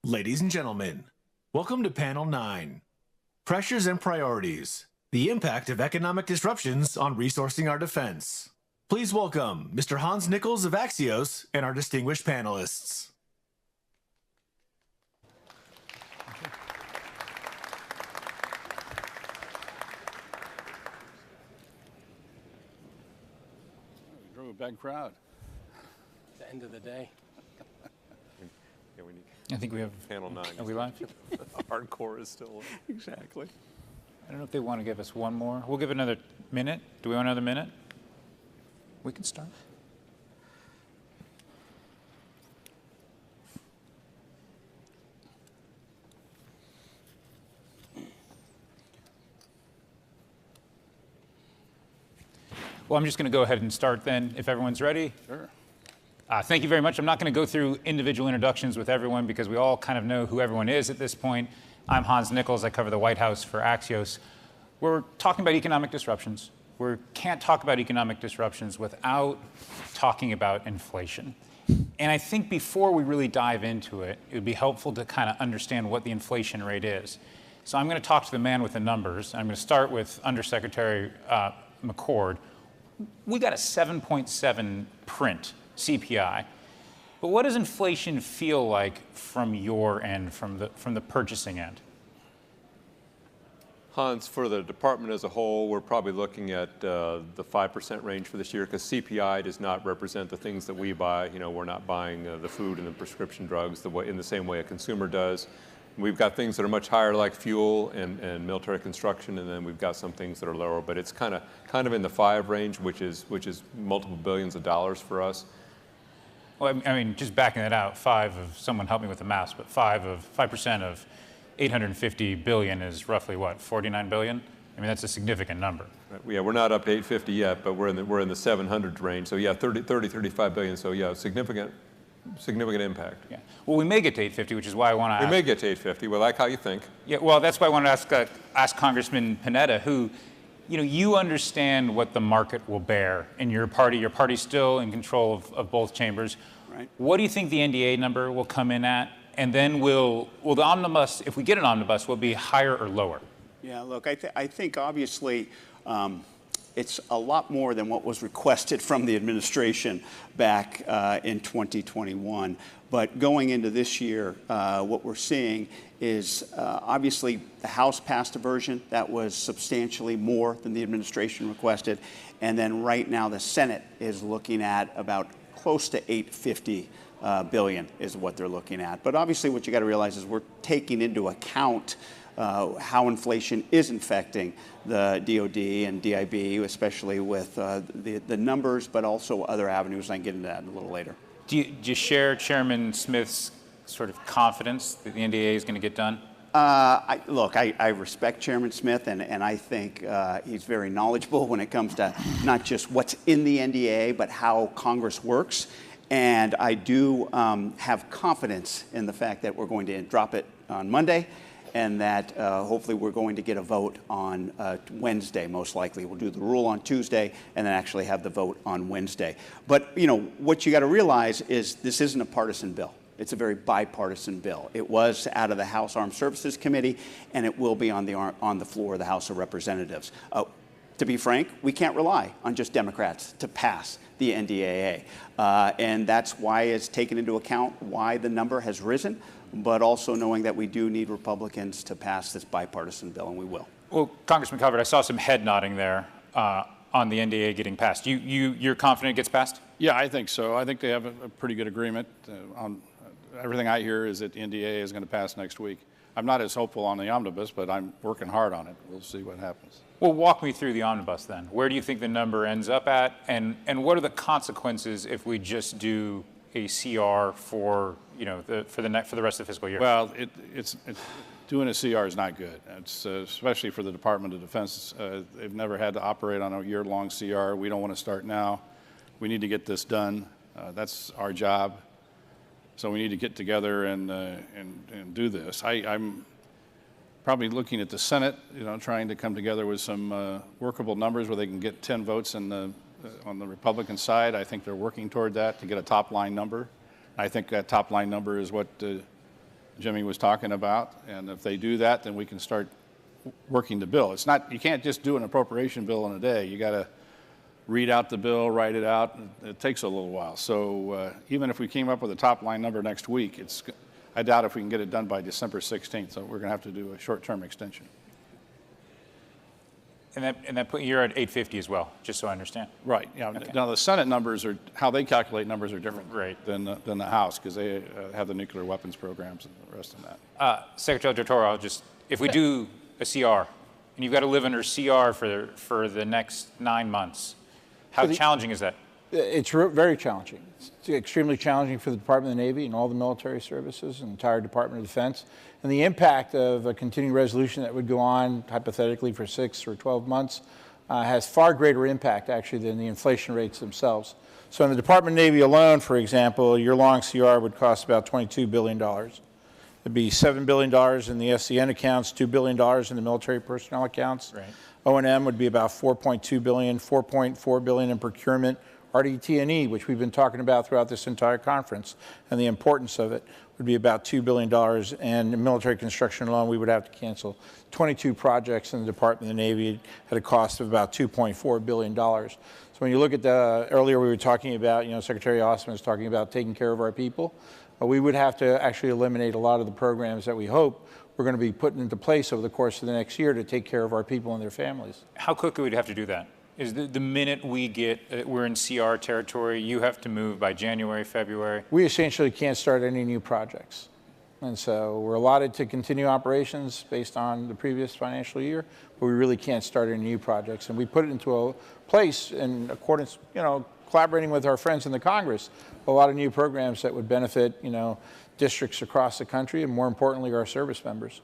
Ladies and gentlemen, welcome to Panel 9, Pressures and Priorities, the Impact of Economic Disruptions on Resourcing Our Defense. Please welcome Mr. Hans Nichols of Axios and our distinguished panelists. We drove a big crowd. The end of the day. Yeah, we need I think we have Panel 9. Are we live? Hardcore is still exactly. I don't know if they want to give us one more. We'll give it another minute. Do we want another minute? We can start. Well, I'm just going to go ahead and start then, if everyone's ready. Sure. Thank you very much. I'm not going to go through individual introductions with everyone because we all kind of know who everyone is at this point. I'm Hans Nichols. I cover the White House for Axios. We're talking about economic disruptions. We can't talk about economic disruptions without talking about inflation. And I think before we really dive into it, it would be helpful to kind of understand what the inflation rate is. So I'm going to talk to the man with the numbers. I'm going to start with Undersecretary McCord. We got a 7.7 print CPI. But what does inflation feel like from your end, from the purchasing end? Hans, for the department as a whole, we're probably looking at the 5% range for this year because CPI does not represent the things that we buy. You know, we're not buying the food and the prescription drugs in the same way a consumer does. We've got things that are much higher like fuel and military construction, and then we've got some things that are lower, but it's kind of in the 5 range, which is multiple billions of dollars for us. Well, I mean, just backing that out, someone help me with the math, but 5% of 850 billion is roughly what, 49 billion? I mean, that's a significant number. Right. Yeah, we're not up to 850 yet, but we're in the 700s range. So yeah, 35 billion. So yeah, significant impact. Yeah. Well, we may get to 850, which is why I want to ask. We may get to 850. We like how you think. Yeah. Well, that's why I want to ask Congressman Panetta, who, you understand what the market will bear in your party. Your party's still in control of both chambers. Right. What do you think the NDA number will come in at? And then will the omnibus, if we get an omnibus, will be higher or lower? Yeah, look, I think obviously it's a lot more than what was requested from the administration back in 2021. But going into this year, what we're seeing is obviously the House passed a version that was substantially more than the administration requested. And then right now the Senate is looking at about close to 850 billion is what they're looking at. But obviously what you got to realize is we're taking into account how inflation is infecting the DOD and DIB, especially with the numbers, but also other avenues. I can get into that a little later. Do you share Chairman Smith's sort of confidence that the NDA is going to get done? I respect Chairman Smith, and I think he's very knowledgeable when it comes to not just what's in the NDA, but how Congress works. And I do have confidence in the fact that we're going to drop it on Monday, and that hopefully we're going to get a vote on Wednesday, most likely. We'll do the rule on Tuesday and then actually have the vote on Wednesday. But, what you got to realize is this isn't a partisan bill. It's a very bipartisan bill. It was out of the House Armed Services Committee, and it will be on the floor of the House of Representatives. To be frank, we can't rely on just Democrats to pass the NDAA. And that's why it's taken into account why the number has risen, but also knowing that we do need Republicans to pass this bipartisan bill, and we will. Well, Congressman Calvert, I saw some head nodding there on the NDA getting passed. You're confident it gets passed? Yeah, I think so. I think they have a pretty good agreement. On everything I hear is that the NDA is going to pass next week. I'm not as hopeful on the omnibus, but I'm working hard on it. We'll see what happens. Well, walk me through the omnibus then. Where do you think the number ends up at, and what are the consequences if we just do a CR for for the rest of the fiscal year? Well, it's doing a CR is not good. It's especially for the Department of Defense. They've never had to operate on a year-long CR. We don't want to start now. We need to get this done. That's our job. So we need to get together and do this. I'm probably looking at the Senate, trying to come together with some workable numbers where they can get 10 votes on the Republican side. I think they're working toward that to get a top-line number. I think that top-line number is what Jimmy was talking about. And if they do that, then we can start working the bill. It's not, you can't just do an appropriation bill in a day. You got to read out the bill, write it out. It takes a little while. So even if we came up with a top line number next week, I doubt if we can get it done by December 16th. So we're going to have to do a short-term extension. And that put, you're at 850 as well, just so I understand. Right. Yeah. Okay. Now the Senate numbers are, how they calculate numbers are different Right. than the House, because they have the nuclear weapons programs and the rest of that. Secretary Toro, if we do a CR, and you've got to live under CR for the next 9 months, how challenging is that? It's very challenging. It's extremely challenging for the Department of the Navy and all the military services and the entire Department of Defense. And the impact of a continuing resolution that would go on hypothetically for 6 or 12 months has far greater impact actually than the inflation rates themselves. So in the Department of Navy alone, for example, a year-long CR would cost about $22 billion. It'd be $7 billion in the SCN accounts, $2 billion in the military personnel accounts. Right. O&M would be about $4.2 billion, $4.4 billion in procurement. RDT&E, which we've been talking about throughout this entire conference, and the importance of it, would be about $2 billion. And in military construction alone, we would have to cancel 22 projects in the Department of the Navy at a cost of about $2.4 billion. So when you look at earlier we were talking about, Secretary Austin was talking about taking care of our people. We would have to actually eliminate a lot of the programs that we hope we're going to be putting into place over the course of the next year to take care of our people and their families. How quickly would you have to do that? Is the minute we're in CR territory, you have to move by January, February? We essentially can't start any new projects. And so we're allotted to continue operations based on the previous financial year, but we really can't start any new projects. And we put it into a place in accordance, collaborating with our friends in the Congress, a lot of new programs that would benefit, districts across the country and more importantly, our service members.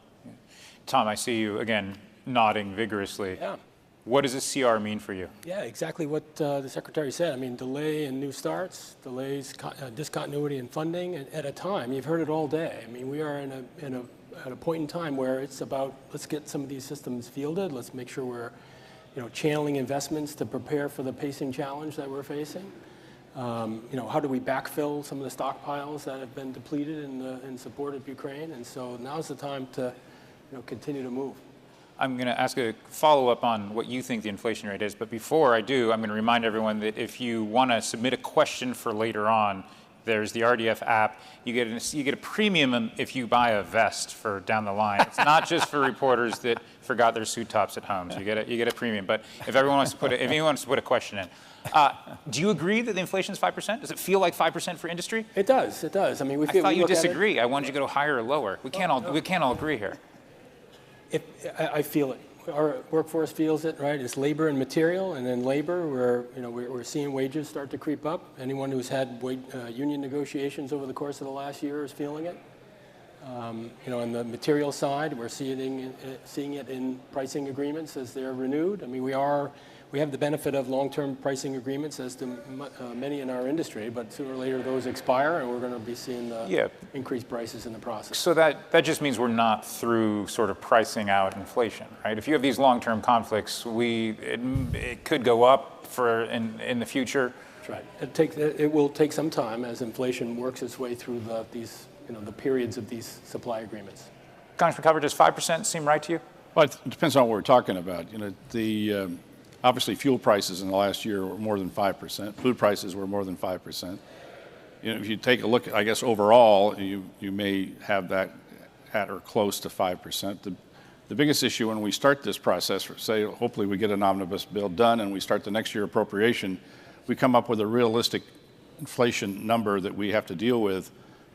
Tom, I see you again nodding vigorously. Yeah. What does a CR mean for you? Yeah, exactly what the Secretary said. I mean, delay in new starts, delays, discontinuity in funding at a time. You've heard it all day. I mean, we are at a point in time where it's about, let's get some of these systems fielded. Let's make sure we're, channeling investments to prepare for the pacing challenge that we're facing. How do we backfill some of the stockpiles that have been depleted in support of Ukraine? And so now's the time to, continue to move. I'm going to ask a follow-up on what you think the inflation rate is, but before I do, I'm going to remind everyone that if you want to submit a question for later on, there's the RDF app. You get a premium if you buy a vest for down the line. It's not just for reporters that forgot their suit tops at home. So you get a premium. But if everyone wants to put a question in, do you agree that the inflation is 5%? Does it feel like 5% for industry? It does. It does. I mean, I thought you disagree. I wanted you to go higher or lower. We can't all agree here. I feel it. Our workforce feels it, right? It's labor and material, and then labor, we're seeing wages start to creep up. Anyone who's had union negotiations over the course of the last year is feeling it. On the material side, we're seeing it in pricing agreements as they're renewed. I mean, we have the benefit of long-term pricing agreements, as do many in our industry, but sooner or later those expire, and we're going to be seeing increased prices in the process. So that just means we're not through sort of pricing out inflation, right? If you have these long-term conflicts, it could go up in the future. That's right. It will take some time as inflation works its way through the periods of these supply agreements. Congressman Cover, does 5% seem right to you? Well, it depends on what we're talking about. Obviously, fuel prices in the last year were more than 5%. Food prices were more than 5%. If you take a look, I guess overall, you may have that at or close to 5%. The biggest issue when we start this process, say, hopefully we get an omnibus bill done and we start the next year appropriation, we come up with a realistic inflation number that we have to deal with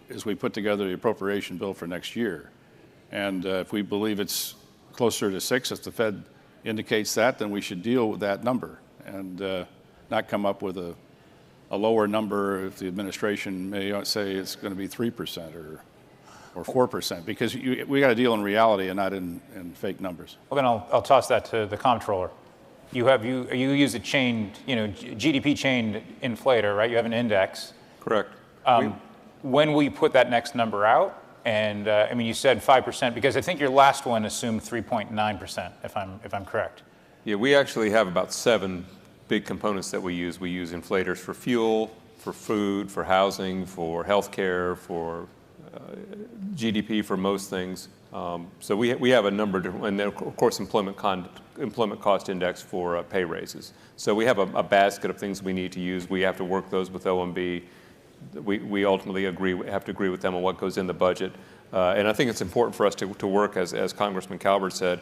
as we put together the appropriation bill for next year. And if we believe it's closer to 6, as the Fed indicates that, then we should deal with that number and not come up with a lower number if the administration may say it's going to be 3% or 4%, because we got to deal in reality and not in fake numbers. Well, then I'll toss that to the Comptroller. You use a chained, GDP chained inflator, right? You have an index. Correct. When will you put that next number out? And you said 5%, because I think your last one assumed 3.9%, if I'm correct. Yeah, we actually have about 7 big components that we use. We use inflators for fuel, for food, for housing, for healthcare, for GDP for most things. So we have a number of different, and then of course employment cost index for pay raises. So we have a basket of things we need to use. We have to work those with OMB. We ultimately have to agree with them on what goes in the budget. And I think it's important for us to work, as Congressman Calvert said,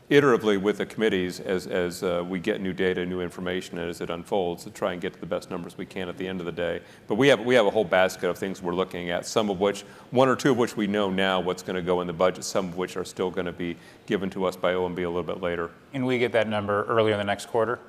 iteratively with the committees as we get new data, new information as it unfolds, to try and get to the best numbers we can at the end of the day. But we have a whole basket of things we're looking at, some of which, one or two of which we know now what's going to go in the budget, some of which are still going to be given to us by OMB a little bit later. And we get that number early in the next quarter?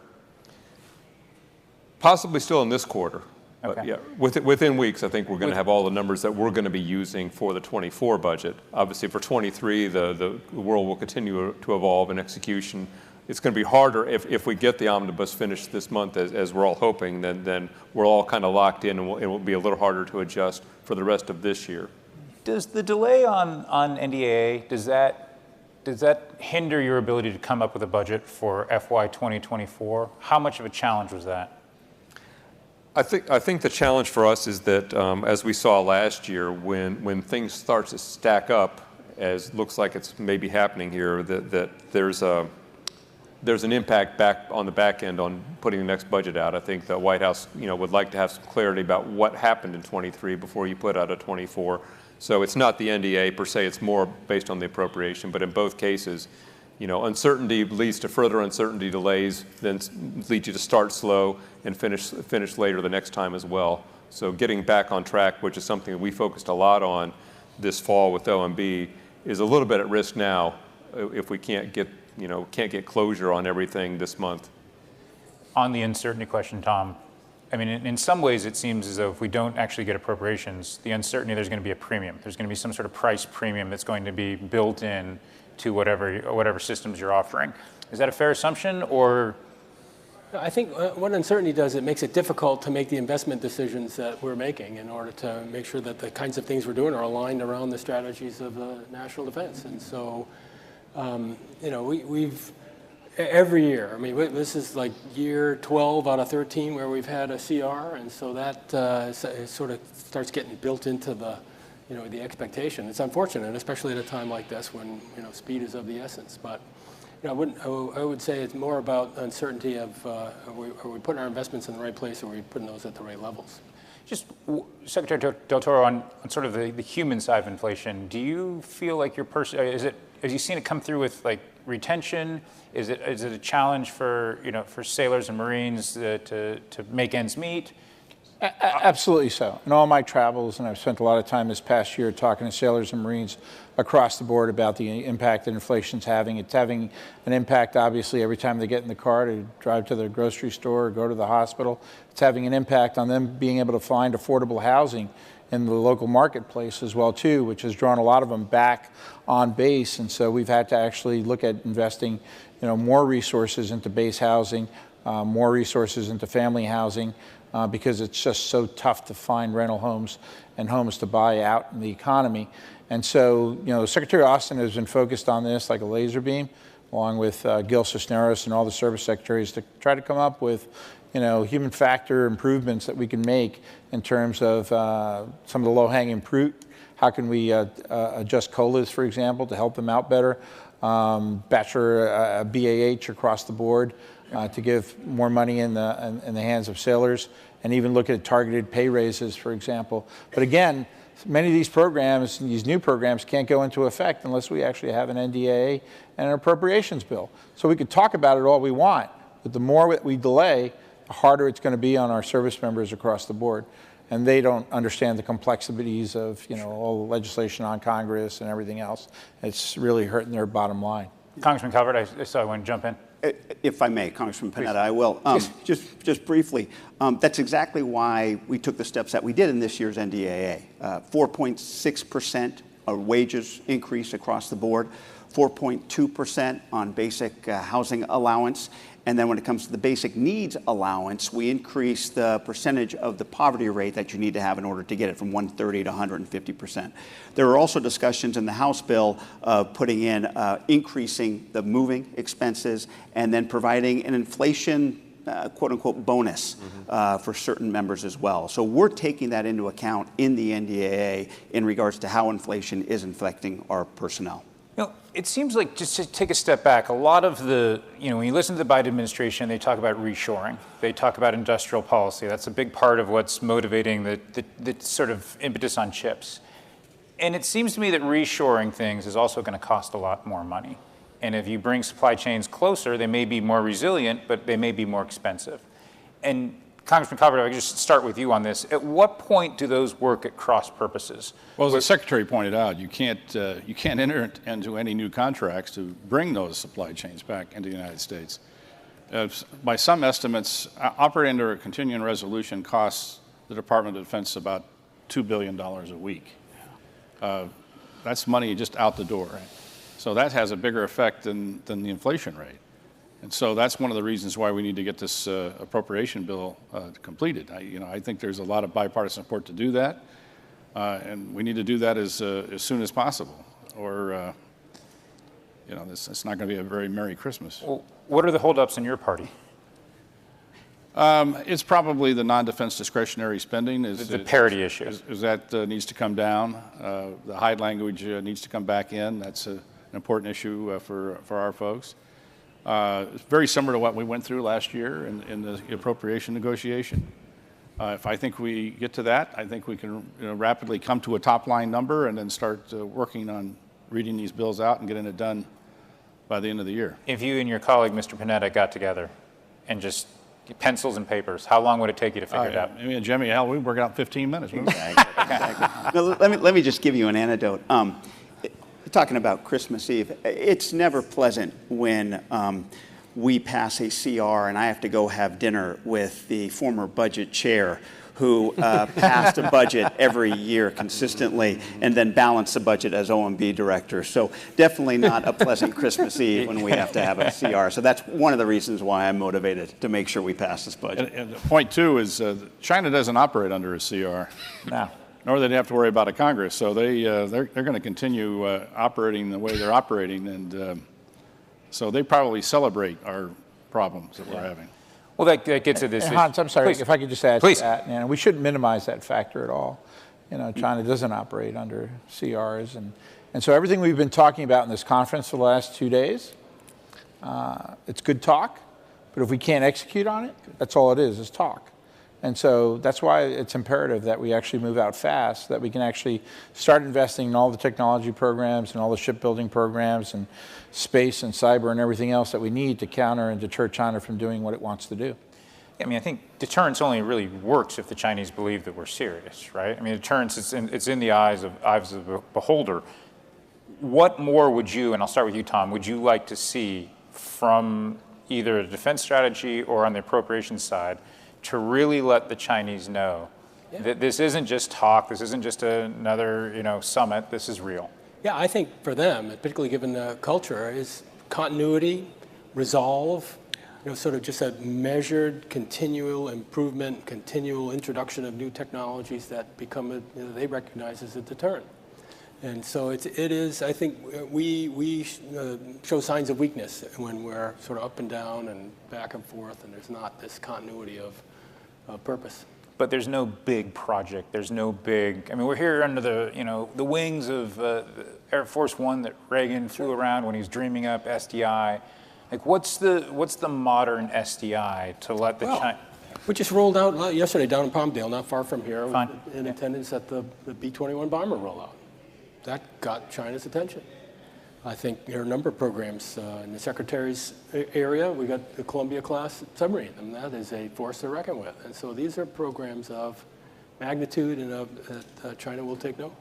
Possibly still in this quarter. Okay. But yeah, within weeks, I think we're going to have all the numbers that we're going to be using for the 24 budget. Obviously, for 23, the world will continue to evolve in execution. It's going to be harder if we get the omnibus finished this month, as we're all hoping. Then we're all kind of locked in, and it will be a little harder to adjust for the rest of this year. Does the delay on NDAA, does that hinder your ability to come up with a budget for FY 2024? How much of a challenge was that? I think the challenge for us is that, as we saw last year, when things start to stack up, as looks like it's maybe happening here, that there's an impact back on the back end on putting the next budget out. I think the White House, would like to have some clarity about what happened in 23 before you put out a 24. So it's not the NDA per se; it's more based on the appropriation. But in both cases, uncertainty leads to further uncertainty delays, then leads you to start slow and finish later the next time as well. So getting back on track, which is something that we focused a lot on this fall with OMB, is a little bit at risk now if we can't get closure on everything this month. On the uncertainty question, Tom, I mean, in some ways it seems as though if we don't actually get appropriations, the uncertainty, there's going to be a premium. There's going to be some sort of price premium that's going to be built in to whatever systems you're offering. Is that a fair assumption, or? I think what uncertainty does, it makes it difficult to make the investment decisions that we're making in order to make sure that the kinds of things we're doing are aligned around the strategies of national defense. And so, we've every year, I mean, this is like year 12 out of 13 where we've had a CR, and so that sort of starts getting built into the expectation. It's unfortunate, especially at a time like this when speed is of the essence. But I would say it's more about uncertainty of are we putting our investments in the right place, or are we putting those at the right levels? Just Secretary Del Toro, on sort of the human side of inflation, do you feel like your have you seen it come through with like retention? Is it a challenge for sailors and Marines to make ends meet? Absolutely so. In all my travels, and I've spent a lot of time this past year talking to sailors and Marines across the board about the impact that inflation's having. It's having an impact, obviously, every time they get in the car to drive to the grocery store or go to the hospital. It's having an impact on them being able to find affordable housing in the local marketplace as well, too, which has drawn a lot of them back on base. And so we've had to actually look at investing, more resources into base housing, more resources into family housing, because it's just so tough to find rental homes and homes to buy out in the economy. And so, Secretary Austin has been focused on this like a laser beam, along with Gil Cisneros and all the service secretaries, to try to come up with, human factor improvements that we can make in terms of some of the low-hanging fruit. How can we adjust COLAs, for example, to help them out better? Bachelor BAH across the board. To give more money in the hands of sailors, and even look at targeted pay raises, for example. But again, many of these programs, these new programs, can't go into effect unless we actually have an NDAA and an appropriations bill. So we could talk about it all we want, but the more we delay, the harder it's going to be on our service members across the board. And they don't understand the complexities of all the legislation on Congress and everything else. It's really hurting their bottom line. Congressman Calvert, I saw you want to jump in. If I may, Congressman Panetta, I will. Just briefly, that's exactly why we took the steps that we did in this year's NDAA. 4.6% wages increase across the board, 4.2% on basic housing allowance. And then when it comes to the basic needs allowance, we increased the percentage of the poverty rate that you need to have in order to get it from 130 to 150%. There are also discussions in the House bill of putting in increasing the moving expenses and then providing an inflation quote-unquote bonus for certain members as well. So we're taking that into account in the NDAA in regards to how inflation is affecting our personnel. You know, it seems like, just to take a step back, a lot of the, when you listen to the Biden administration, they talk about reshoring. They talk about industrial policy. That's a big part of what's motivating the sort of impetus on chips. And it seems to me that reshoring things is also going to cost a lot more money. And if you bring supply chains closer, they may be more resilient, but they may be more expensive. And Congressman Coburn, I can just start with you on this. At what point do those work at cross purposes? Well, as the Secretary pointed out, you can't enter into any new contracts to bring those supply chains back into the United States. By some estimates, operating under a continuing resolution costs the Department of Defense about $2 billion a week. That's money just out the door. Right. So that has a bigger effect than the inflation rate. And so that's one of the reasons why we need to get this appropriation bill completed. I think there's a lot of bipartisan support to do that, and we need to do that as soon as possible, or it's not going to be a very Merry Christmas. Well, what are the holdups in your party? It's probably the non-defense discretionary spending. The parity issue. Is that needs to come down. The Hyde language needs to come back in. That's an important issue for our folks. It's very similar to what we went through last year in the appropriation negotiation. If I think we get to that, I think we can rapidly come to a top-line number and then start working on reading these bills out and getting it done by the end of the year. If you and your colleague, Mr. Panetta, got together and just pencils and papers, how long would it take you to figure it out? Me and Jimmy, hell, we work out 15 minutes. Exactly. Now, let me just give you an anecdote. Talking about Christmas Eve, it's never pleasant when we pass a CR and I have to go have dinner with the former budget chair who passed a budget every year consistently and then balanced the budget as OMB director. So definitely not a pleasant Christmas Eve when we have to have a CR. So that's one of the reasons why I'm motivated to make sure we pass this budget. And point two is China doesn't operate under a CR. No. Nor do they have to worry about a Congress. So they're going to continue operating the way they're operating, and so they probably celebrate our problems that we're having. Well, that gets at this. Hans, I'm sorry, Please. if I could just add Please. to that. We shouldn't minimize that factor at all. China doesn't operate under CRs, and so everything we've been talking about in this conference for the last 2 days, it's good talk, but if we can't execute on it, that's all it is talk. And so that's why it's imperative that we actually move out fast, that we can actually start investing in all the technology programs and all the shipbuilding programs and space and cyber and everything else that we need to counter and deter China from doing what it wants to do. I think deterrence only really works if the Chinese believe that we're serious, right? Deterrence, it's in the eyes of the beholder. What more would you, and I'll start with you, Tom, would you like to see from either a defense strategy or on the appropriations side to really let the Chinese know that this isn't just talk, this isn't just another summit, this is real? Yeah, I think for them, particularly given the culture, is continuity, resolve, sort of just a measured, continual improvement, continual introduction of new technologies that become, they recognize as a deterrent. And so it is, I think, we show signs of weakness when we're sort of up and down and back and forth, and there's not this continuity of purpose. But there's no big project. There's no big. We're here under the wings of Air Force One that Reagan flew around when he was dreaming up SDI. What's the modern SDI to let the China? We just rolled out yesterday down in Palmdale, not far from here, in attendance at the B-21 bomber rollout. That got China's attention. I think there are a number of programs in the Secretary's area. We got the Columbia-class submarine, and that is a force to reckon with. And so these are programs of magnitude and that China will take note.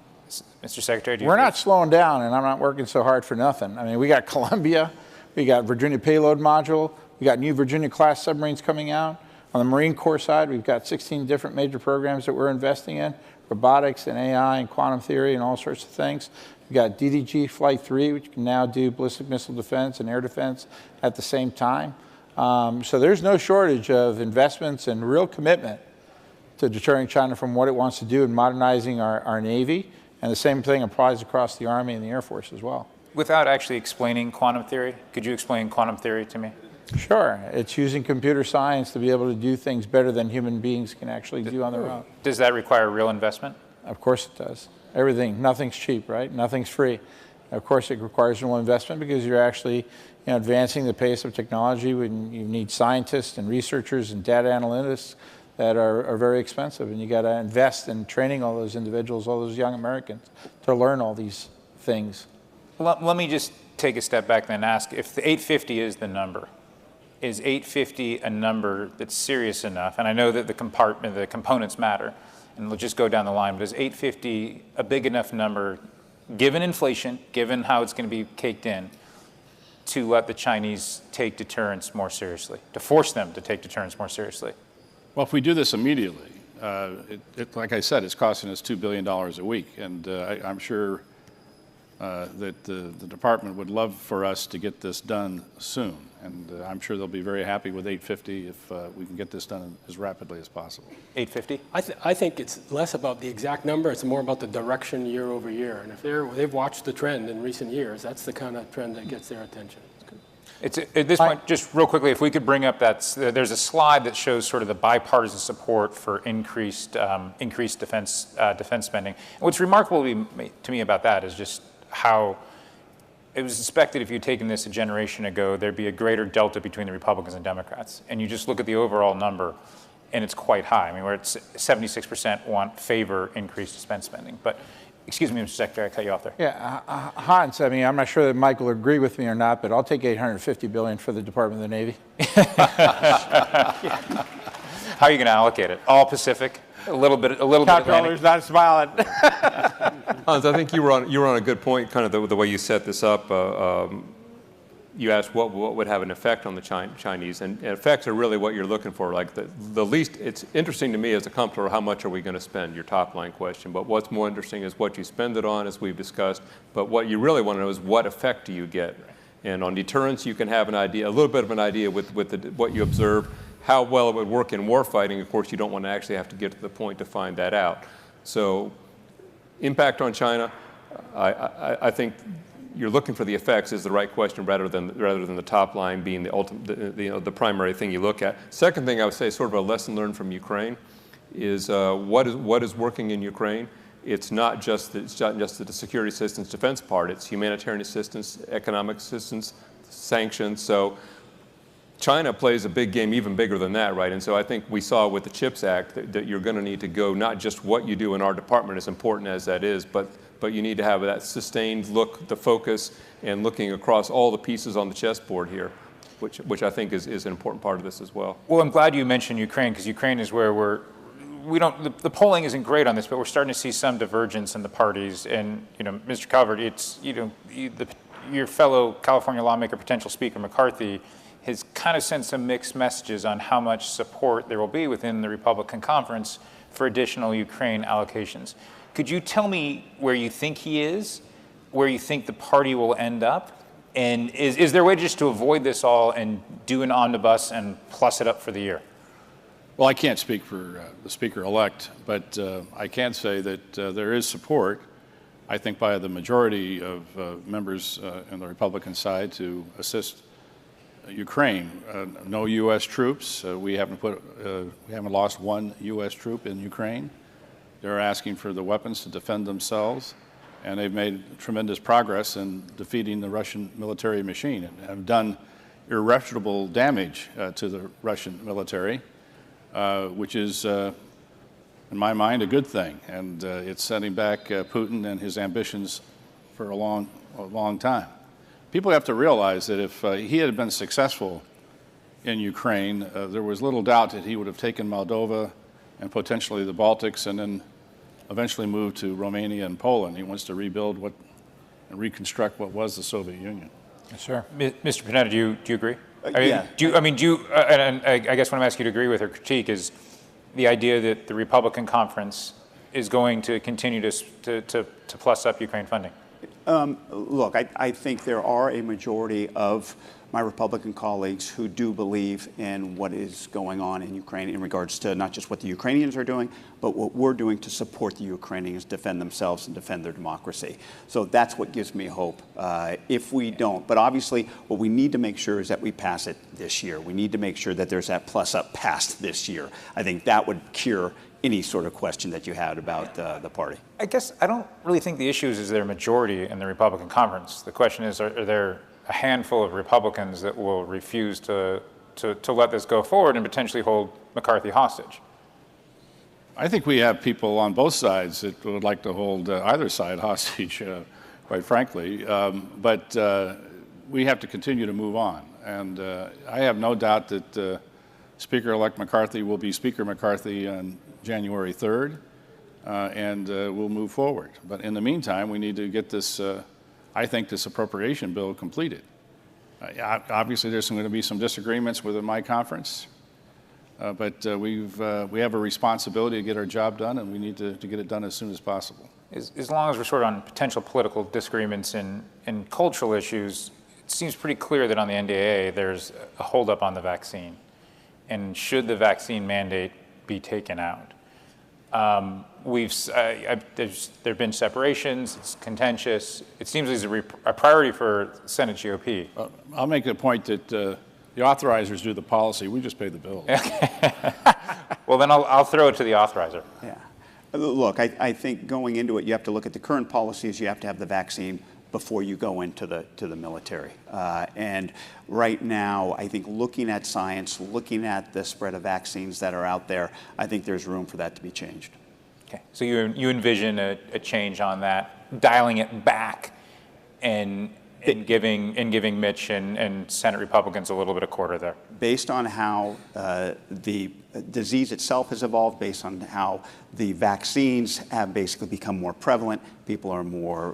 Mr. Secretary, do you We're not slowing down, and I'm not working so hard for nothing. We got Columbia, we got Virginia Payload Module, we got new Virginia-class submarines coming out. On the Marine Corps side, we've got 16 different major programs that we're investing in, robotics and AI and quantum theory and all sorts of things. We've got DDG Flight 3, which can now do ballistic missile defense and air defense at the same time. So there's no shortage of investments and real commitment to deterring China from what it wants to do in modernizing our Navy. And the same thing applies across the Army and the Air Force as well. Without actually explaining quantum theory, could you explain quantum theory to me? Sure. It's using computer science to be able to do things better than human beings can actually do on their own. Does that require real investment? Of course it does. Everything, nothing's cheap, right? Nothing's free. Of course it requires real investment because you're actually advancing the pace of technology when you need scientists and researchers and data analysts that are very expensive. And you got to invest in training all those individuals, all those young Americans to learn all these things. Let me just take a step back then and ask, if the 850 is the number, is 850 a number that's serious enough? And I know that the components matter, and we'll just go down the line, but is 850 a big enough number, given inflation, given how it's going to be caked in, to let the Chinese take deterrence more seriously, to force them to take deterrence more seriously? Well, if we do this immediately, like I said, it's costing us $2 billion a week, and I'm sure that the department would love for us to get this done soon, and I'm sure they'll be very happy with 850 if we can get this done as rapidly as possible. 850? I think it's less about the exact number, it's more about the direction year over year. And if they've watched the trend in recent years, that's the kind of trend that gets their attention. It's, at this point, just real quickly, if we could bring up there's a slide that shows sort of the bipartisan support for increased defense spending. And what's remarkable to me about that is just how it was expected, if you'd taken this a generation ago, there'd be a greater delta between the Republicans and Democrats. And you just look at the overall number, and it's quite high. I mean, we're at 76% favor increased defense spending. But excuse me, Mr. Secretary, I cut you off there. Yeah, Hans, I mean, I'm not sure that Mike will agree with me or not, but I'll take $850 billion for the Department of the Navy. How are you going to allocate it? All Pacific? A little bit Comptroller's not smiling. Hans, I think you were on a good point, kind of the way you set this up. You asked what would have an effect on the Chinese, and effects are really what you're looking for. Like the least, it's interesting to me as a comptroller, how much are we going to spend, your top line question. But what's more interesting is what you spend it on, as we've discussed. But what you really want to know is what effect do you get? And on deterrence, you can have an idea, a little bit of an idea with what you observe. How well it would work in war fighting, of course, you don't want to actually have to get to the point to find that out. So impact on China, I think you're looking for the effects is the right question rather than the top line being the ultimate, the primary thing you look at. Second thing I would say, sort of a lesson learned from Ukraine, is what is working in Ukraine. It's not just the security assistance defense part. It's humanitarian assistance, economic assistance, sanctions. So China plays a big game, even bigger than that, right? And so I think we saw with the CHIPS Act that you're going to need to go, not just what you do in our department, as important as that is, but you need to have that sustained look, the focus, and looking across all the pieces on the chessboard here, which I think is an important part of this as well. Well, I'm glad you mentioned Ukraine, because Ukraine is where the polling isn't great on this, but we're starting to see some divergence in the parties. And, Mr. Calvert, it's, your fellow California lawmaker, potential Speaker McCarthy, has kind of sent some mixed messages on how much support there will be within the Republican conference for additional Ukraine allocations. Could you tell me where you think he is, where you think the party will end up? And is there a way just to avoid this all and do an omnibus and plus it up for the year? Well, I can't speak for the Speaker-elect, but I can say that there is support, I think, by the majority of members on the Republican side to assist Ukraine. No U.S. troops. We haven't lost one U.S. troop in Ukraine. They're asking for the weapons to defend themselves, and they've made tremendous progress in defeating the Russian military machine and have done irreparable damage to the Russian military, which is, in my mind, a good thing. And it's setting back Putin and his ambitions for a long time. People have to realize that if he had been successful in Ukraine, there was little doubt that he would have taken Moldova and potentially the Baltics and then eventually moved to Romania and Poland. He wants to rebuild and reconstruct what was the Soviet Union. Yes, sir. Mr. Panetta, do you agree? Yeah. And I guess what I'm asking you to agree with or critique is the idea that the Republican conference is going to continue to plus up Ukraine funding. Look, I think there are a majority of my Republican colleagues who do believe in what is going on in Ukraine in regards to not just what the Ukrainians are doing, but what we're doing to support the Ukrainians defend themselves and defend their democracy. So that's what gives me hope if we don't. But obviously, what we need to make sure is that we pass it this year. We need to make sure that there's that plus up past this year. I think that would cure any sort of question that you had about the party. I guess I don't really think the issue is there a majority in the Republican conference. The question is, are there a handful of Republicans that will refuse to let this go forward and potentially hold McCarthy hostage? I think we have people on both sides that would like to hold either side hostage, quite frankly. But we have to continue to move on. And I have no doubt that Speaker-elect McCarthy will be Speaker McCarthy on January 3rd, and we'll move forward. But in the meantime, we need to get this, I think, this appropriation bill completed. Obviously, there's going to be some disagreements within my conference, but we have a responsibility to get our job done, and we need to get it done as soon as possible. As long as we're sort of on potential political disagreements and cultural issues, it seems pretty clear that on the NDAA there's a holdup on the vaccine. And should the vaccine mandate be taken out? There have been separations, it's contentious. It seems it's a priority for Senate GOP. I'll make the point that the authorizers do the policy, we just pay the bill. Well, then I'll throw it to the authorizer. Yeah. Look, I think going into it, you have to look at the current policies. You have to have the vaccine before you go into the military. And right now, I think looking at science, looking at the spread of vaccines that are out there, I think there's room for that to be changed. Okay, so you envision a change on that, dialing it back and giving Mitch and Senate Republicans a little bit of quarter there. Based on how the disease itself has evolved, based on how the vaccines have basically become more prevalent, people are more,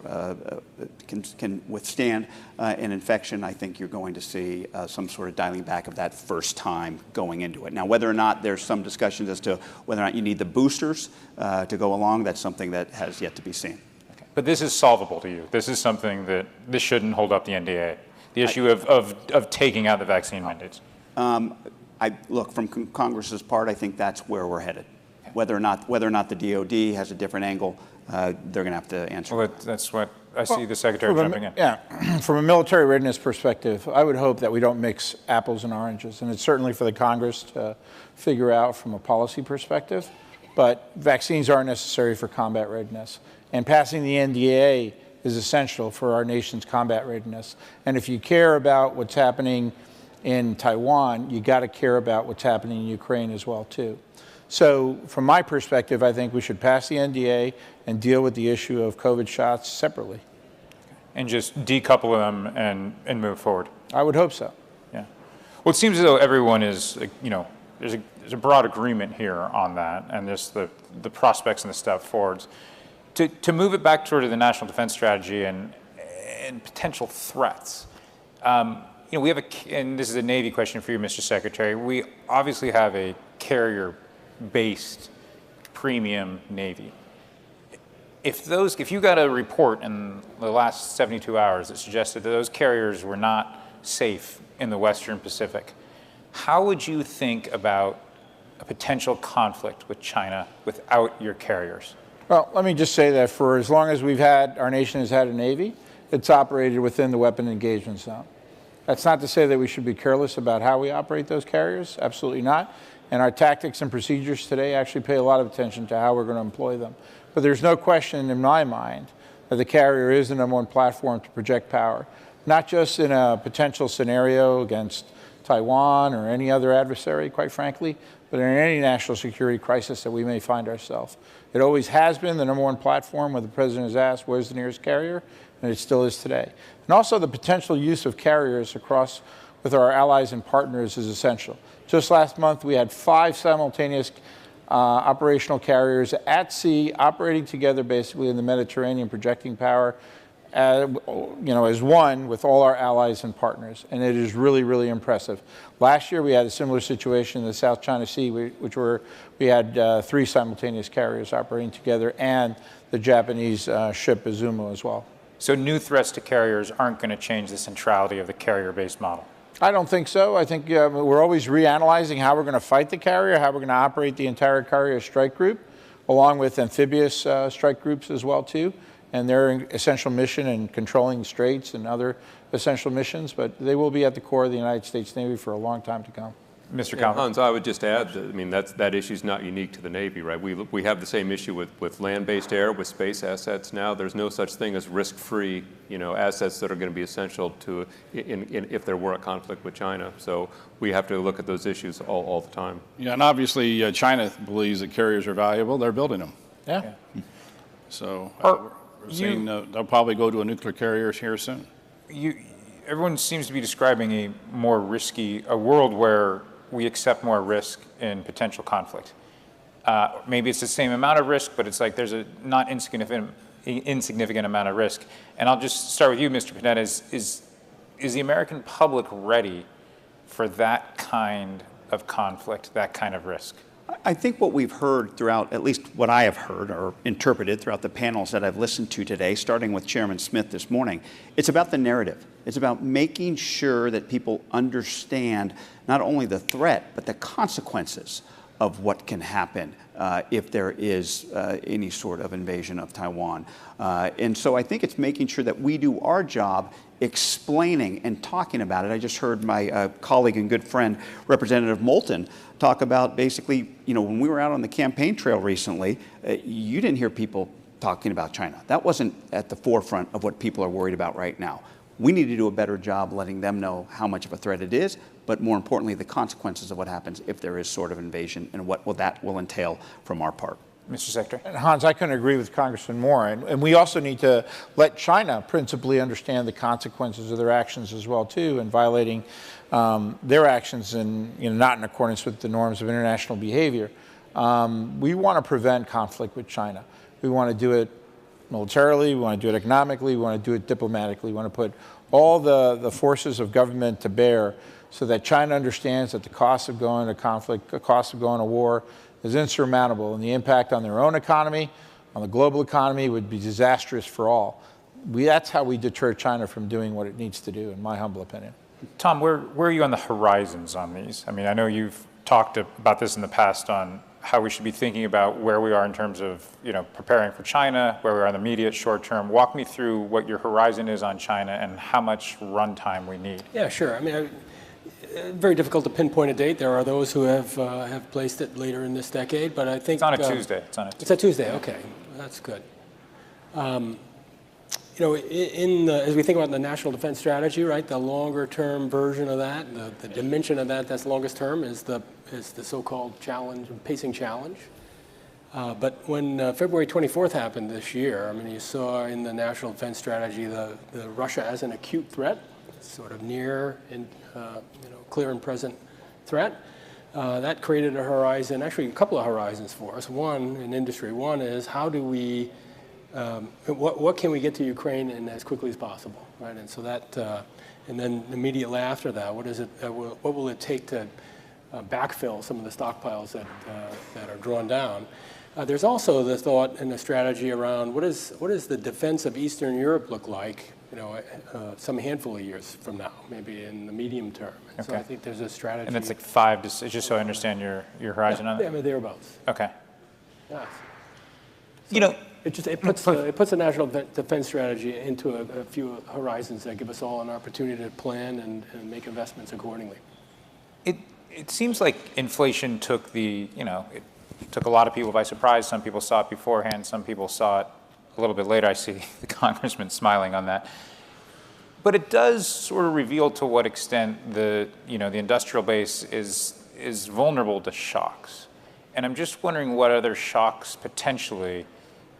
can withstand an infection, I think you're going to see some sort of dialing back of that first time going into it. Now, whether or not there's some discussions as to whether or not you need the boosters to go along, that's something that has yet to be seen. But this is solvable to you. This is something that this shouldn't hold up the NDAA. The issue of taking out the vaccine mandates. Look, from Congress's part, I think that's where we're headed. Whether or not the DOD has a different angle, they're going to have to answer. Well, that's what I see the Secretary jumping in. Yeah, from a military readiness perspective, I would hope that we don't mix apples and oranges, and it's certainly for the Congress to figure out from a policy perspective. But vaccines are necessary for combat readiness. And passing the NDAA is essential for our nation's combat readiness. And if you care about what's happening in Taiwan, you got to care about what's happening in Ukraine as well, too. So from my perspective, I think we should pass the NDAA and deal with the issue of COVID shots separately. And just decouple them and move forward. I would hope so. Yeah. Well, it seems as though everyone is, there's a broad agreement here on that, and just the prospects and the step forwards. To move it back toward the national defense strategy and potential threats, we have and this is a Navy question for you, Mr. Secretary. We obviously have a carrier-based premium Navy. If you got a report in the last 72 hours that suggested that those carriers were not safe in the Western Pacific, how would you think about a potential conflict with China without your carriers? Well, let me just say that for as long as our nation has had a Navy, it's operated within the weapon engagement zone. That's not to say that we should be careless about how we operate those carriers, absolutely not. And our tactics and procedures today actually pay a lot of attention to how we're going to employ them. But there's no question in my mind that the carrier is the number one platform to project power, not just in a potential scenario against Taiwan or any other adversary, quite frankly, but in any national security crisis that we may find ourselves. It always has been the number one platform where the president is asked, where's the nearest carrier? And it still is today. And also the potential use of carriers across with our allies and partners is essential. Just last month, we had 5 simultaneous operational carriers at sea operating together basically in the Mediterranean, projecting power as one with all our allies and partners, and it is really, really impressive. Last year, we had a similar situation in the South China Sea, we had 3 simultaneous carriers operating together, and the Japanese ship Izumo as well. So new threats to carriers aren't going to change the centrality of the carrier-based model. I don't think so. I think we're always reanalyzing how we're going to fight the carrier, how we're going to operate the entire carrier strike group, along with amphibious strike groups as well, too, and their essential mission in controlling straits and other essential missions. But they will be at the core of the United States Navy for a long time to come. Mr. Yeah, Hans, I would just add that, I mean, that issue is not unique to the Navy, right? We have the same issue with land-based air, with space assets now. There's no such thing as risk-free, assets that are going to be essential to if there were a conflict with China. So we have to look at those issues all the time. Yeah, and obviously China believes that carriers are valuable. They're building them. Yeah. So we're seeing they'll probably go to a nuclear carrier here soon. Everyone seems to be describing a world where we accept more risk in potential conflict. Maybe it's the same amount of risk, but it's like there's a not insignificant amount of risk. And I'll just start with you, Mr. Panetta. Is the American public ready for that kind of conflict, that kind of risk? I think what we've heard throughout, at least what I have heard or interpreted throughout the panels that I've listened to today, starting with Chairman Smith this morning, it's about the narrative. It's about making sure that people understand not only the threat, but the consequences of what can happen if there is any sort of invasion of Taiwan. And so I think it's making sure that we do our job explaining and talking about it. I just heard my colleague and good friend, Representative Moulton, talk about basically, when we were out on the campaign trail recently, you didn't hear people talking about China. That wasn't at the forefront of what people are worried about right now. We need to do a better job letting them know how much of a threat it is, but more importantly, the consequences of what happens if there is sort of invasion and what that will entail from our part. Mr. Secretary. And Hans, I couldn't agree with Congressman Moore. And we also need to let China principally understand the consequences of their actions as well, too, and violating their actions and not in accordance with the norms of international behavior. We want to prevent conflict with China. We want to do it militarily, we want to do it economically, we want to do it diplomatically. We want to put all the forces of government to bear so that China understands that the cost of going to conflict, the cost of going to war is insurmountable, and the impact on their own economy, on the global economy, would be disastrous for all. That's how we deter China from doing what it needs to do, in my humble opinion. Tom, where are you on the horizons on these? I mean, I know you've talked about this in the past on how we should be thinking about where we are in terms of, preparing for China, where we are in the immediate short term. Walk me through what your horizon is on China and how much runtime we need. Yeah, sure. I mean, very difficult to pinpoint a date. There are those who have placed it later in this decade, but I think it's on a Tuesday. It's a Tuesday. Okay, that's good. As we think about the national defense strategy, right, the longer-term version of that, the dimension of that's longest term is the so-called pacing challenge. But when February 24th happened this year, I mean, you saw in the national defense strategy the Russia as an acute threat, sort of near and clear and present threat. That created a horizon, actually a couple of horizons for us. One in industry. One is how do we, what can we get to Ukraine in as quickly as possible, right? And so that, and then immediately after that, what will it take to backfill some of the stockpiles that are drawn down? There's also the thought and the strategy around what does the defense of Eastern Europe look like, some handful of years from now, maybe in the medium term. And so I think there's a strategy. And it's like 5 to, just so I understand your horizon on that? Yeah, I mean, thereabouts. Okay. Yeah. So it puts the national defense strategy into a few horizons that give us all an opportunity to plan and make investments accordingly. It seems like inflation took it took a lot of people by surprise. Some people saw it beforehand. Some people saw it a little bit later. I see the congressman smiling on that. But it does sort of reveal to what extent the industrial base is vulnerable to shocks. And I'm just wondering what other shocks potentially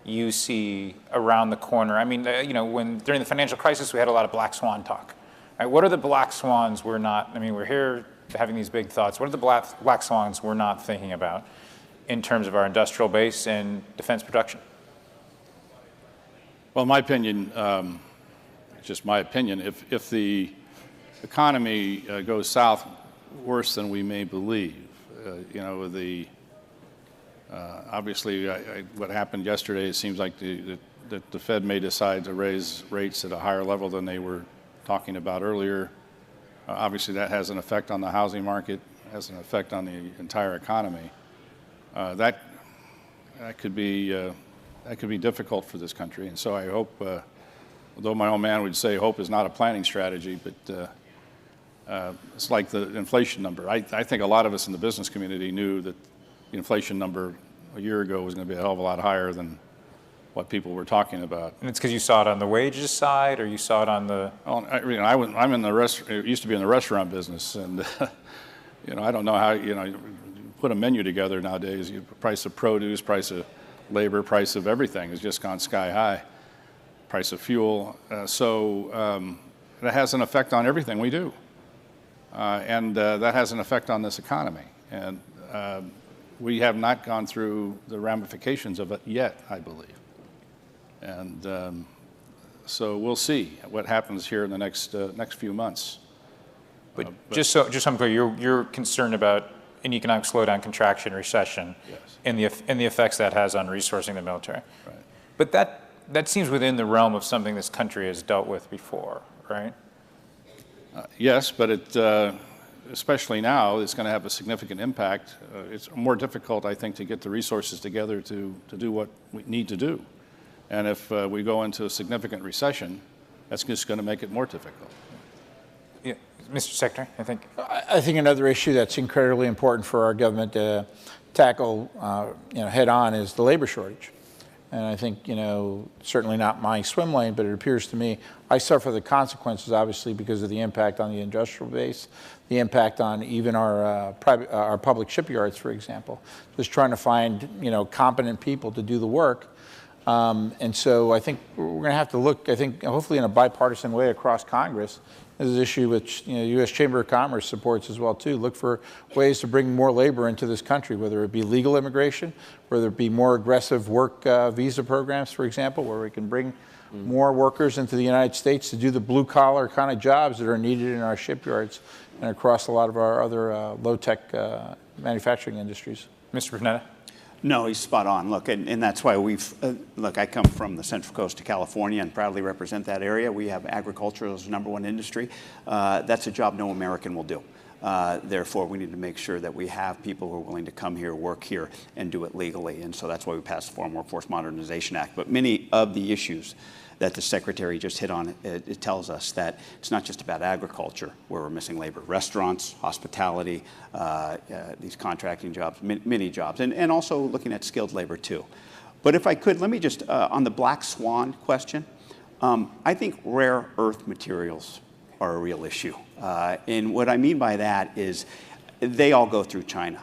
you see around the corner. I mean, when during the financial crisis we had a lot of black swan talk. Right? What are the black swans we're not? I mean, we're here having these big thoughts. What are the black swans we're not thinking about in terms of our industrial base and defense production? Well, in my opinion, just my opinion, if the economy goes south worse than we may believe, obviously what happened yesterday, it seems like the that the Fed may decide to raise rates at a higher level than they were talking about earlier. Obviously, that has an effect on the housing market, has an effect on the entire economy. That could be difficult for this country. And so I hope, although my old man would say hope is not a planning strategy, but it's like the inflation number. I think a lot of us in the business community knew that the inflation number a year ago was going to be a hell of a lot higher than what people were talking about. And it's because you saw it on the wages side, or you saw it on the... Well, I'm in the used to be in the restaurant business, and I don't know how you put a menu together nowadays. Price of produce, price of labor, price of everything has just gone sky high. Price of fuel, so that has an effect on everything we do, and that has an effect on this economy. And we have not gone through the ramifications of it yet, I believe. And so we'll see what happens here in the next few months. But just so I'm clear, you're concerned about an economic slowdown, contraction, recession, yes, and the effects that has on resourcing the military. Right. But that seems within the realm of something this country has dealt with before, right? Yes, but especially now, it's going to have a significant impact. It's more difficult, I think, to get the resources together to do what we need to do. And if we go into a significant recession, that's just going to make it more difficult. Yeah, Mr. Secretary, I think another issue that's incredibly important for our government to tackle, head on is the labor shortage. And I think, certainly not my swim lane, but it appears to me I suffer the consequences, obviously, because of the impact on the industrial base, the impact on even our public shipyards, for example, just trying to find, competent people to do the work. And so I think we're going to have to look, hopefully in a bipartisan way across Congress. This is an issue which the U.S. Chamber of Commerce supports as well, too. Look for ways to bring more labor into this country, whether it be legal immigration, whether it be more aggressive work visa programs, for example, where we can bring more workers into the United States to do the blue-collar kind of jobs that are needed in our shipyards and across a lot of our other low-tech manufacturing industries. Mr. Panetta? No, he's spot on. Look, and that's why I come from the Central Coast of California and proudly represent that area. We have agriculture as the #1 industry. That's a job no American will do. Therefore, we need to make sure that we have people who are willing to come here, work here, and do it legally. And so that's why we passed the Foreign Workforce Modernization Act. But many of the issues that the Secretary just hit on, it tells us that it's not just about agriculture where we're missing labor. Restaurants, hospitality, these contracting jobs, many jobs, and also looking at skilled labor too. But if I could, let me just, on the black swan question, I think rare earth materials are a real issue. And what I mean by that is they all go through China.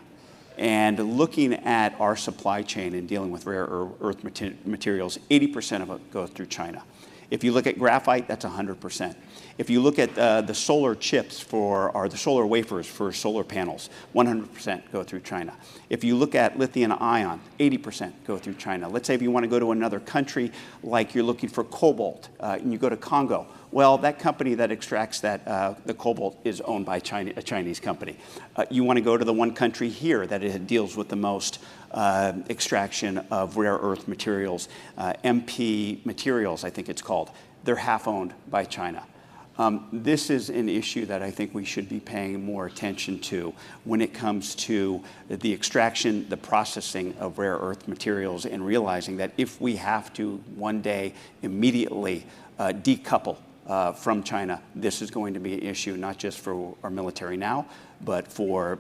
And looking at our supply chain and dealing with rare earth materials, 80% of it goes through China. If you look at graphite, that's 100%. If you look at the solar chips or the solar wafers for solar panels, 100% go through China. If you look at lithium ion, 80% go through China. Let's say if you want to go to another country, like you're looking for cobalt, and you go to Congo, well, that company that extracts the cobalt is owned by a Chinese company. You want to go to the one country here that it deals with the most extraction of rare earth materials, MP Materials, I think it's called. They're half owned by China. This is an issue that I think we should be paying more attention to when it comes to the extraction, the processing of rare earth materials, and realizing that if we have to one day immediately decouple from China, this is going to be an issue not just for our military now, but for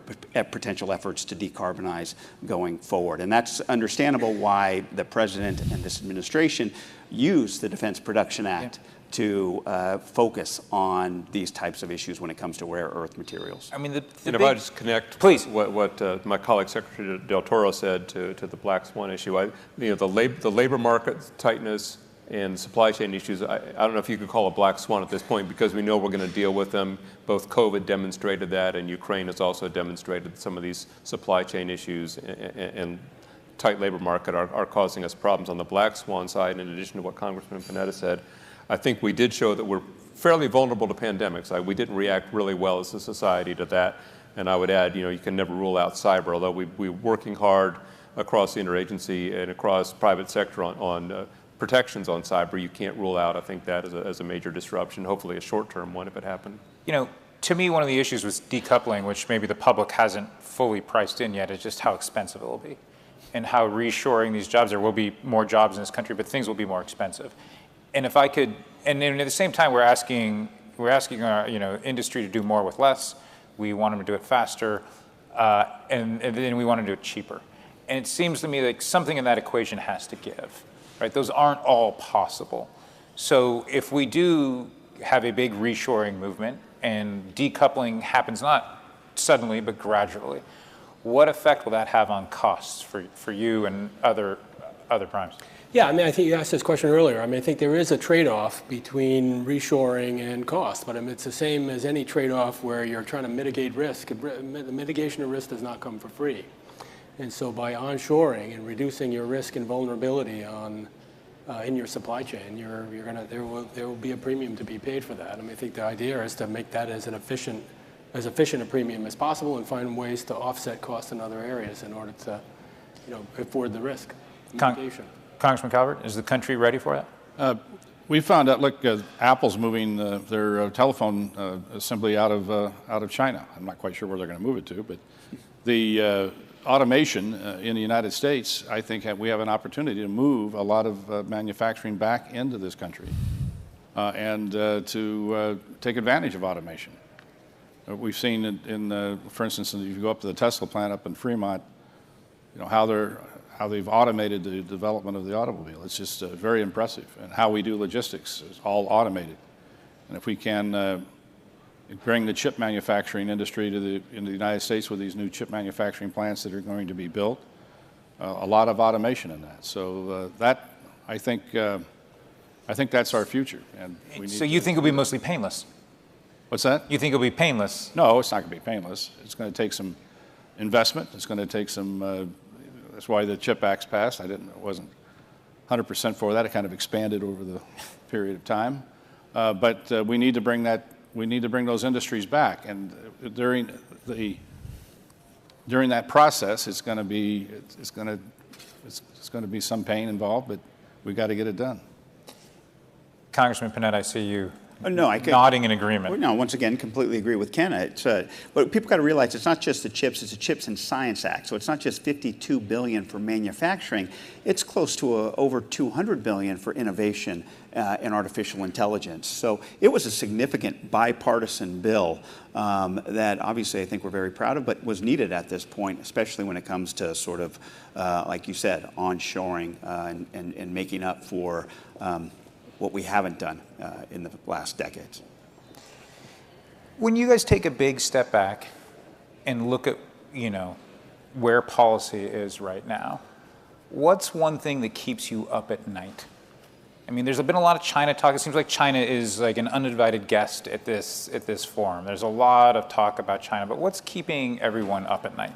potential efforts to decarbonize going forward. And that's understandable why the President and this administration use the Defense Production Act to focus on these types of issues when it comes to rare earth materials. I mean, if I just connect please. what my colleague Secretary Del Toro said to the black swan issue, the labor market tightness and supply chain issues, I don't know if you could call a black swan at this point, because we know we're going to deal with them. Both COVID demonstrated that, and Ukraine has also demonstrated some of these supply chain issues and tight labor market are causing us problems. On the black swan side, in addition to what Congressman Panetta said, I think we did show that we're fairly vulnerable to pandemics. We didn't react really well as a society to that. And I would add, you can never rule out cyber, although we're working hard across the interagency and across private sector on protections on cyber, you can't rule out, I think, that as a major disruption, hopefully a short-term one if it happened. You know, to me, one of the issues with decoupling, which maybe the public hasn't fully priced in yet, is just how expensive it will be and how reshoring these jobs, there will be more jobs in this country, but things will be more expensive. And if I could, and then at the same time, we're asking our industry to do more with less. We want them to do it faster, and then we want to do it cheaper. And it seems to me like something in that equation has to give, right? Those aren't all possible. So if we do have a big reshoring movement and decoupling happens not suddenly but gradually, what effect will that have on costs for you and other primes? Yeah, I mean, I think you asked this question earlier. I mean, I think there is a trade-off between reshoring and cost, but I mean, it's the same as any trade-off where you're trying to mitigate risk. The mitigation of risk does not come for free. And so by onshoring and reducing your risk and vulnerability in your supply chain, there will be a premium to be paid for that. I mean, I think the idea is to make that as efficient a premium as possible and find ways to offset costs in other areas in order to, afford the risk mitigation. Congressman Calvert, is the country ready for that? We found out, look, Apple's moving their telephone assembly out of China. I'm not quite sure where they're going to move it to, but the automation in the United States, I think we have an opportunity to move a lot of manufacturing back into this country and to take advantage of automation. We've seen for instance, if you go up to the Tesla plant up in Fremont, how they've automated the development of the automobile. It's just very impressive. And how we do logistics is all automated. And if we can bring the chip manufacturing industry into the United States with these new chip manufacturing plants that are going to be built, a lot of automation in that. So I think that's our future. And so you think it'll be mostly painless? What's that? You think it'll be painless? No, it's not going to be painless. It's going to take some investment. It's going to take some. That's why the CHIP Act's passed. I wasn't 100% for that. It kind of expanded over the period of time. But we need to bring those industries back. And during that process, it's going to be some pain involved, but we've got to get it done. Congressman Panetta, I see you nodding in agreement. Well, no, once again, completely agree with Ken. But people got to realize it's not just the CHIPS, it's the CHIPS and Science Act. So it's not just $52 billion for manufacturing. It's close to over $200 billion for innovation in artificial intelligence. So it was a significant bipartisan bill that obviously I think we're very proud of, but was needed at this point, especially when it comes to sort of, like you said, onshoring and making up for what we haven't done in the last decades. When you guys take a big step back and look at, where policy is right now, what's one thing that keeps you up at night? I mean, there's been a lot of China talk. It seems like China is like an uninvited guest at this forum. There's a lot of talk about China, but what's keeping everyone up at night?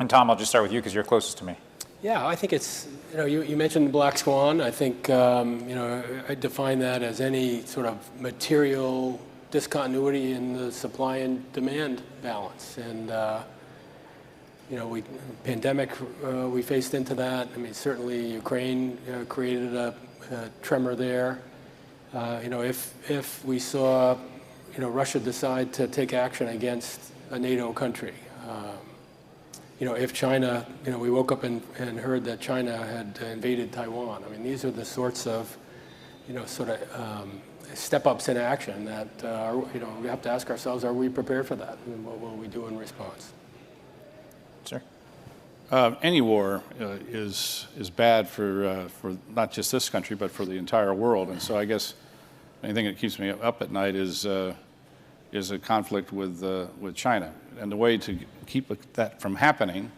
And Tom, I'll just start with you because you're closest to me. Yeah, I think it's, you mentioned the black swan. I think, I define that as any sort of material discontinuity in the supply and demand balance. And, pandemic, we faced into that. I mean, certainly Ukraine created a tremor there. If we saw, Russia decide to take action against a NATO country, if China, we woke up and heard that China had invaded Taiwan. I mean, these are the sorts of, step-ups in action that, we have to ask ourselves, are we prepared for that? And what will we do in response? Sir? Any war is bad for not just this country, but for the entire world. And so I guess anything that keeps me up at night is a conflict with China. And the way to keep that from happening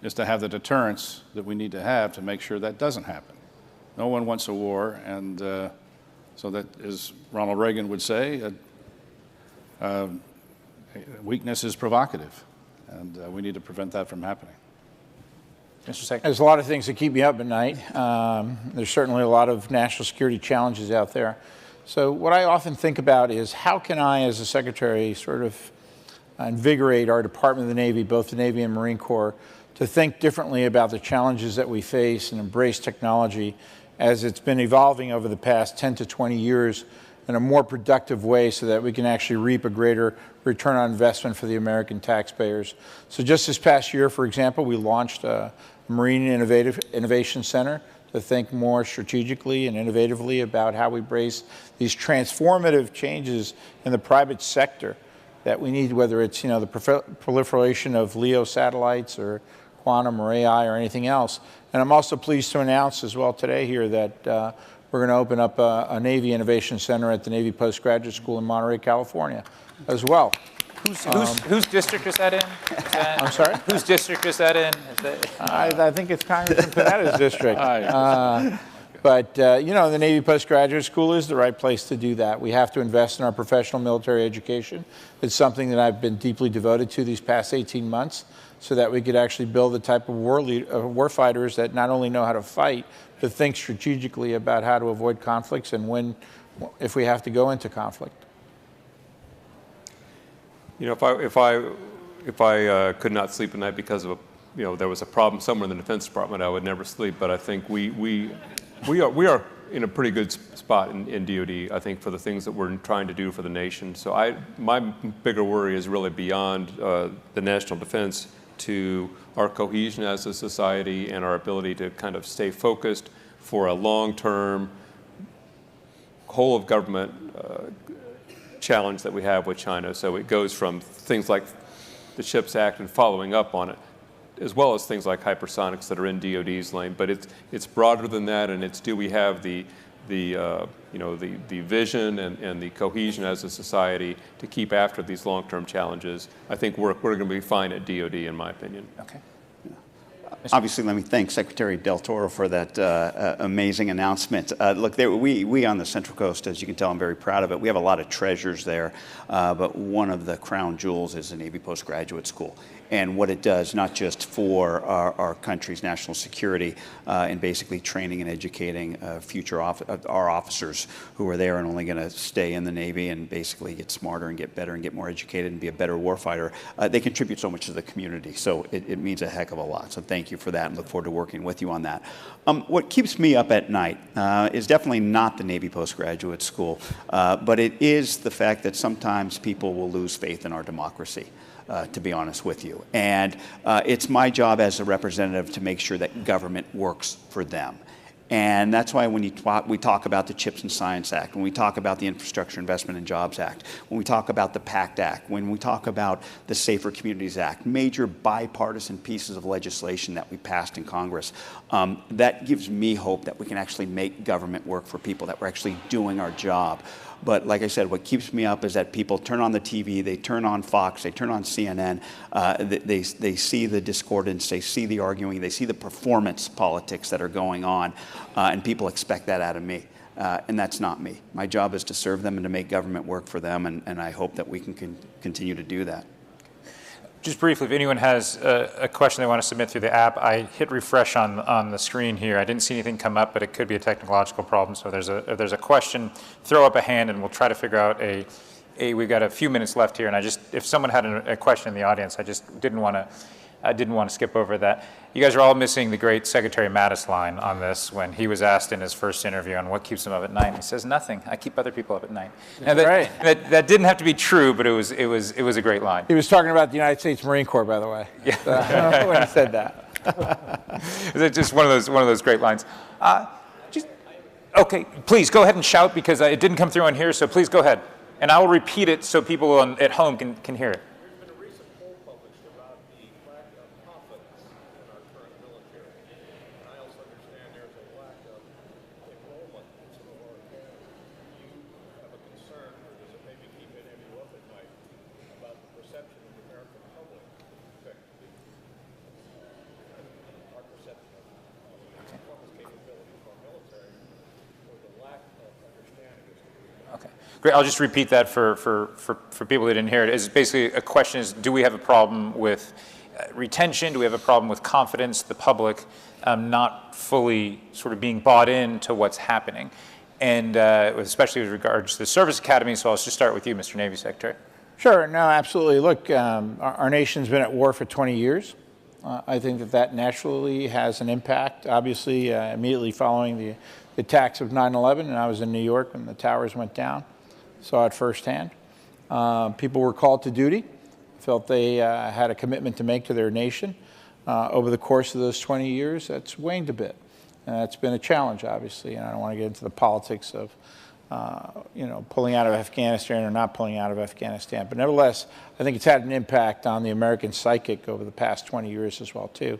is to have the deterrence that we need to have to make sure that doesn't happen. No one wants a war, and so that, as Ronald Reagan would say, weakness is provocative, and we need to prevent that from happening. Mr. Secretary. There's a lot of things that keep me up at night. There's certainly a lot of national security challenges out there. So what I often think about is how can I, as a secretary, sort of invigorate our Department of the Navy, both the Navy and Marine Corps, to think differently about the challenges that we face and embrace technology as it's been evolving over the past 10 to 20 years in a more productive way so that we can actually reap a greater return on investment for the American taxpayers. So just this past year, for example, we launched a Marine Innovation Center to think more strategically and innovatively about how we brace these transformative changes in the private sector that we need, whether it's the proliferation of LEO satellites or quantum or AI or anything else. And I'm also pleased to announce as well today here that we're going to open up a Navy Innovation Center at the Navy Postgraduate School in Monterey, California as well. Whose district is that in? I'm sorry? Whose district is that in? I think it's Congressman Panetta's district. But the Navy Postgraduate School is the right place to do that. We have to invest in our professional military education. It's something that I've been deeply devoted to these past 18 months so that we could actually build the type of war fighters that not only know how to fight, but think strategically about how to avoid conflicts and when, if we have to go into conflict. If I could not sleep at night because of there was a problem somewhere in the Defense Department, I would never sleep. But I think we are in a pretty good spot in DoD, I think, for the things that we're trying to do for the nation. So my bigger worry is really beyond the national defense to our cohesion as a society and our ability to kind of stay focused for a long-term whole of government challenge that we have with China. So it goes from things like the CHIPS Act and following up on it, as well as things like hypersonics that are in DoD's lane. But it's broader than that, and it's do we have the vision and the cohesion as a society to keep after these long-term challenges. I think we're going to be fine at DoD, in my opinion. Okay. Obviously, let me thank Secretary Del Toro for that amazing announcement. Look, we on the Central Coast, as you can tell, I'm very proud of it. We have a lot of treasures there, but one of the crown jewels is the Navy Postgraduate School. And what it does, not just for our country's national security and basically training and educating our officers who are there and only going to stay in the Navy and basically get smarter and get better and get more educated and be a better warfighter. They contribute so much to the community, so it means a heck of a lot. So thank you for that and look forward to working with you on that. What keeps me up at night is definitely not the Navy Postgraduate School, but it is the fact that sometimes people will lose faith in our democracy. To be honest with you. And it's my job as a representative to make sure that government works for them. And that's why when we talk about the CHIPS and Science Act, when we talk about the Infrastructure Investment and Jobs Act, when we talk about the PACT Act, when we talk about the Safer Communities Act, major bipartisan pieces of legislation that we passed in Congress, that gives me hope that we can actually make government work for people, that we're actually doing our job. But like I said, what keeps me up is that people turn on the TV, they turn on Fox, they turn on CNN, they see the discordance, they see the arguing, they see the performance politics that are going on, and people expect that out of me. And that's not me. My job is to serve them and to make government work for them, and I hope that we can continue to do that. Just briefly, if anyone has a question they want to submit through the app, I hit refresh on the screen here. I didn't see anything come up, but it could be a technological problem. So if there's a question, throw up a hand and we'll try to figure out we've got a few minutes left here. And if someone had a question in the audience, I just didn't want to skip over that. You guys are all missing the great Secretary Mattis line on this when he was asked in his first interview on what keeps him up at night. He says, nothing. I keep other people up at night. And that didn't have to be true, but it was a great line. He was talking about the United States Marine Corps, by the way. Yeah. When he said that. It's just one of those great lines. Okay, please go ahead and shout because it didn't come through on here, so please go ahead. And I will repeat it so people at home can hear it. Great. I'll just repeat that for people that didn't hear it. It's basically a question is, do we have a problem with retention? Do we have a problem with confidence, the public not fully sort of being bought into what's happening? And especially with regards to the service academy, so I'll just start with you, Mr. Navy Secretary. Sure. No, absolutely. Look, our nation's been at war for 20 years. I think that naturally has an impact. Obviously, immediately following the the attacks of 9/11, and I was in New York when the towers went down. Saw it firsthand. People were called to duty, felt they had a commitment to make to their nation. Over the course of those 20 years, that's waned a bit. And that's been a challenge, obviously, and I don't want to get into the politics of pulling out of Afghanistan or not pulling out of Afghanistan. But nevertheless, I think it's had an impact on the American psychic over the past 20 years as well, too.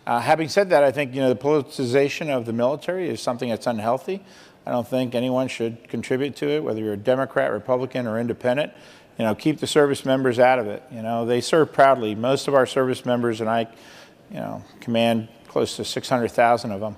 Having said that, I think the politicization of the military is something that's unhealthy. I don't think anyone should contribute to it, whether you're a Democrat, Republican, or independent. Keep the service members out of it. They serve proudly. Most of our service members, and I, command close to 600,000 of them,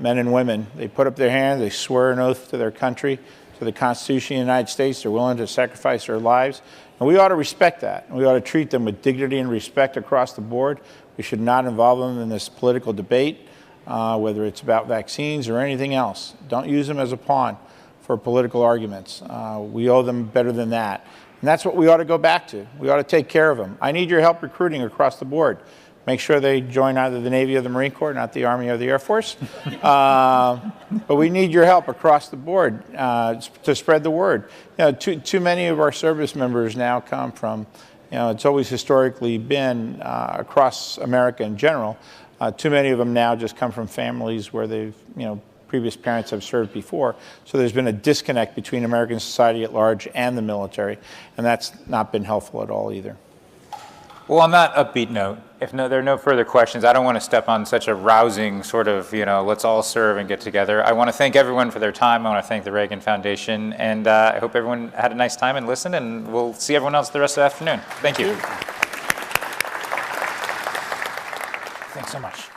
men and women. They put up their hand, they swear an oath to their country, to the Constitution of the United States. They're willing to sacrifice their lives. And we ought to respect that. And we ought to treat them with dignity and respect across the board. We should not involve them in this political debate, whether it's about vaccines or anything else. Don't use them as a pawn for political arguments. We owe them better than that. And that's what we ought to go back to. We ought to take care of them. I need your help recruiting across the board. Make sure they join either the Navy or the Marine Corps, not the Army or the Air Force. But we need your help across the board to spread the word. Too many of our service members now come from, it's always historically been across America in general. Too many of them now just come from families where they've, previous parents have served before. So there's been a disconnect between American society at large and the military, and that's not been helpful at all either. Well, on that upbeat note, if there are no further questions, I don't want to step on such a rousing sort of, let's all serve and get together. I want to thank everyone for their time. I want to thank the Reagan Foundation, and I hope everyone had a nice time and listened, and we'll see everyone else the rest of the afternoon. Thank you. Thanks so much.